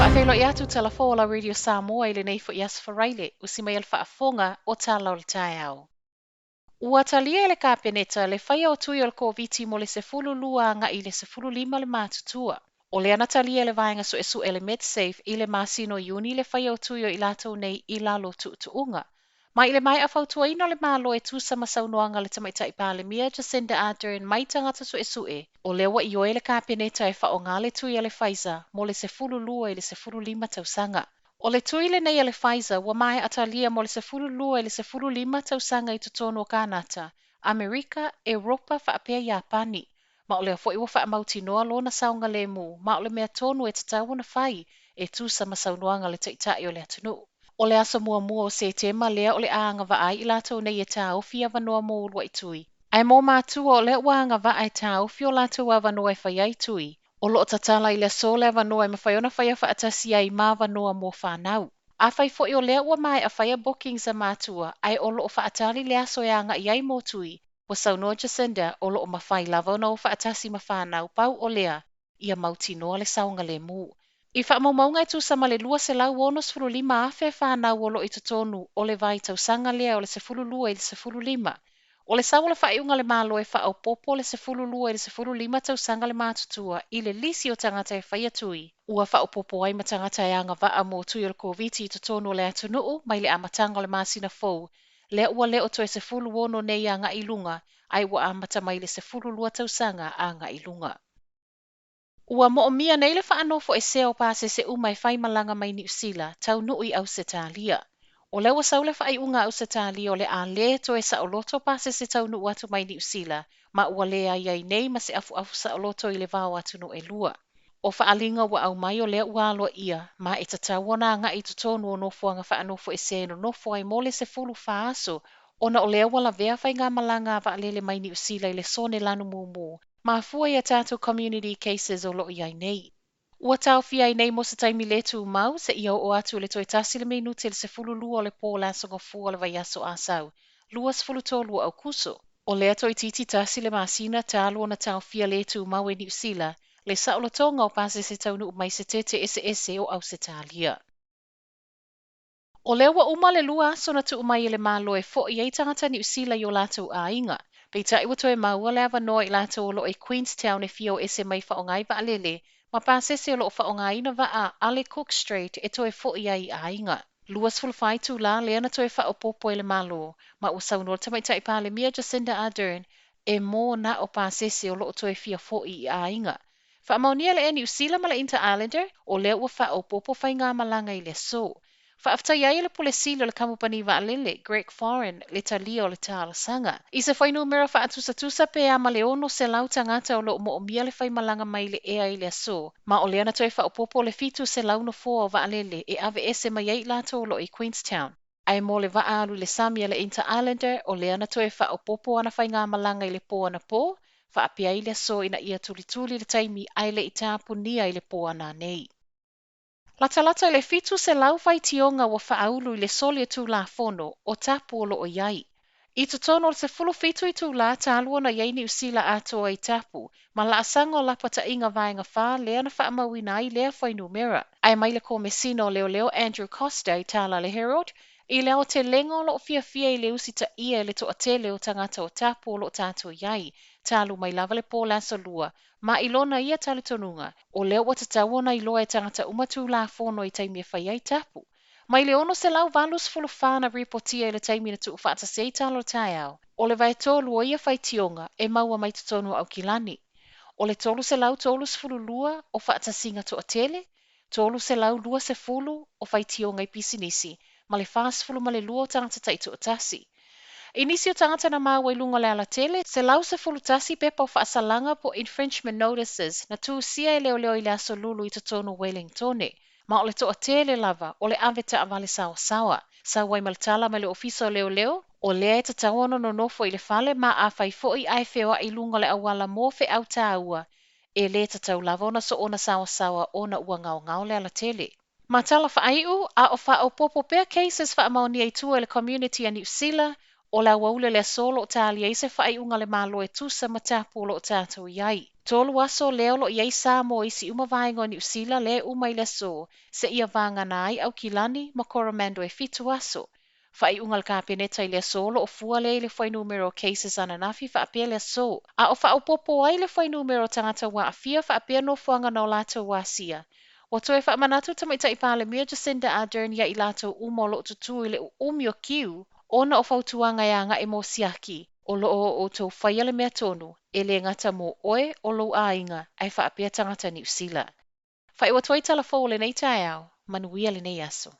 Whaafelo I atu talafola Radio Samoa ile nei fo ias faraile usi mai al whaafonga o tala o le tae au. Ua Talia ele kapeneta le whaia o tui o le Koviti mo le sefulu lua nga i le sefulu lima le mātutua. O le ana Talia le vaenga so esu ele MedSafe i le masino Iuni le whaia o tui o i latou nei i lalo tuutuunga. Ma i le mai a whautua ina le malo e tusa masaunoanga le tamaitai pālemia Jacinda Ardern mai tangata so esu e. O le wa i o ele kapeneta e whaonga le tui a le Pfizer mo le sefulu lua i le sefulu lima tausanga. O le tui le nei a le Pfizer wa mai a Talia mo le sefulu lua i le sefulu lima tausanga i tutono o Kanata, Amerika, Europa whaapea Japani. Ma o le fo iwa whaamauti noa lona saunga le mu, ma o le mea tonu e tatawa na whai e tusa masaunoanga le taitai o le atunu. O le asa mua o se tema lea o le aanga vaai i lato nei e tā ofi a vanoa mo ulwa i tui. Ai mō mātua o le waanga vaai tā ofi o lato a vanoa e whai ai tui. O loo tatala i le so le vanoa e mawhaiona whaia whaatasi ai mā vanoa mō whanau. A whai fo i o lea ua mai a whaia bookings a mātua ai o loo whaatali le aso e anga i ai mō tui. Wa saunoa Jacinda o loo mawhai lava o nao whaatasi ma whanau pau o lea ia mauti noa le saunga le mū. I whaamaunga e tūsama le lua se lau wonos fulu lima awhe whanau o lo i totonu o le vai tausanga lea o le sefulu lua i le sefulu lima. O le sawa le faaiuga le malo e Faaopoopo le sefulu lua i le sefulu lima tausanga le mātutua i le lisi o tangata e whaia tui. Ua Faaopoopo ai ma tangata e Agavaa mo tui o le Koviti i totonu o le atunuu mai le amatanga o le masina fou. Le ua leo to e sefulu wono nei anga ilunga ai ua amata mai le sefulu lua tausanga anga ilunga. Ua mo'omia nei le Faanofoesea o pasese umai whai malanga mai New Zealand, taunuu I Ausetalia. O lewa saule faaiuga I Ausetalia o le a le to e saoloto pasese taunuu atu mai New Zealand, ma ua le ai ai nei ma se afu saoloto I le vao atu no e lua. O faalinga ua au mai o lea ua aloa ia, ma e tatawana nga I tutonu o nofuanga Faanofoesea no nofu ai mo le sefulu faaso, ona o lea wala vea whai ngā malanga va alele mai New Zealand I le sone lanu mumu. Ma fua ia tātou community cases o loo iai nei. Ua tau fia I nei mo se taimi le tu mau se ia o atu le toi tasi le minuti le sefulu lua o le pō lasonga fua le vaiaso asau. Lua sefulu tolu au kuso. O lea toi titi tasi le masina tālu o na tau fia le tu mau e New Zealand le saolotonga o pase se taunu mai se tete ese o Ausetalia. O lea wa uma le lua aso na tu umai le malo e fo I ei tangata New Zealand I o latou a inga. Pei iwa toe maua le avanoa I latou o lo I Queenstown e fio ese mai whaongai va alele, ma pasese o lo whaongai na va a Ale Cook Street e toe fo I ai a inga. Luas fulfai tu la le ana toe Faaopoopo le malo, ma ua saunor tamaitai pālemia Jacinda Ardern e mō na o pasese o lo toe fia fo I a inga. Whaamaunia le e New Zealand ma le Inter Islander o lea ua Faaopoopo whai ngā malanga I le so. Whaaftai ai le polesilo le kamupani va alele, Greg Foreign, le Talia o le tāla sanga. I se whainu mera whaatusa pe ama le ono se lau tangata o lo mo o mia le whai malanga mai le ea I le aso. Ma o leana toi Faaopoopo le fitu se lau no fua o va alele e ave ese mai ei lato o lo I Queenstown. Ai mo le vaalu le Samia le Inter Islander o leana toi Faaopoopo ana whai ngā malanga I le po ana po, whaapia I le aso ina ia tulituli le taimi ai le I tāpunia I le po ana nei. Latalata le fitu se lau faitioga ua whaaulu I le soli e tū la fono o tapu o loo iai. I tutono le se fulu fitu I tū la tālua na iai New Zealand atoa I tapu, ma la asanga o lapata inga vaenga wha lea na whaamawina I lea whainu mera. Ai mai le komesino leo Andrew Costa I tāla le Herald, I leo te lengo lo fia I le usita ia le to atele o tangata o tapu o lo tātou iai, tālu mai lava le pōla lua, ma ilona ia tali tonunga, o leo wa tatawona I loa e tangata umatu la fono I taimi e whai ai tapu. Mai le ono se lau valus fulu whana ripotia I le taimi na tuu whaata se talo tai au, o le vai tolu o ia faitioga e maua mai tutonu au kilani. O le tolu se lau tolus fulu lua o whaata singa to atele, tolu se lau lua se fulu o faitioga I pisinisi, ma le fast fulu ma le lua o tangata taitu o tasi. Inisi o tangata na maua I lunga le ala tele, se lau se fulu tasi pepa o whaasalanga po infringement notices na tu sia I leo I le aso lulu I tutonu Wellingtone. Ma o le toa tele lava, o le aveta avale sawa. Sawa I maltala ma le ofiso leo, o lea e tatawana no nofo I le fale ma a fai foi ai fewa I lunga le awala mofe au taua. E le tatau lava ona so ona sawa ona ua ngao le ala tele. Ma tala faaiu a o Faaopoopo pea cases faamaunia I tua le community a New Zealand, o la waule le solo o Talia I se faaiunga le malo e tusa matapu o lo tātou iai. Tolu aso leo lo iai Samoa isi uma vaingo ni usila le uma ile so, se ia vanga nai au kilani ma Coromando e fitu aso. Faaiuga le kapeneta i le aso lo o fua le i le fai numero cases ananafi faapea le aso. A o Faaopoopo ai le fai numero tangata waafia faapea no fuanga na o latou wasia. Wa toe faamanatu tamaitaʻi palemia Jacinda Ardern ia i latou uma o loo tutu i le umi o kiu, ona o fautuanga ia ngaʻi mo siaki, o loo o tou faia le mea tonu, e le ngata mo oe o lou ainga ai faapea tangata Niusila. Fai wa toi talafou le nei tae au, manuia le nei aso.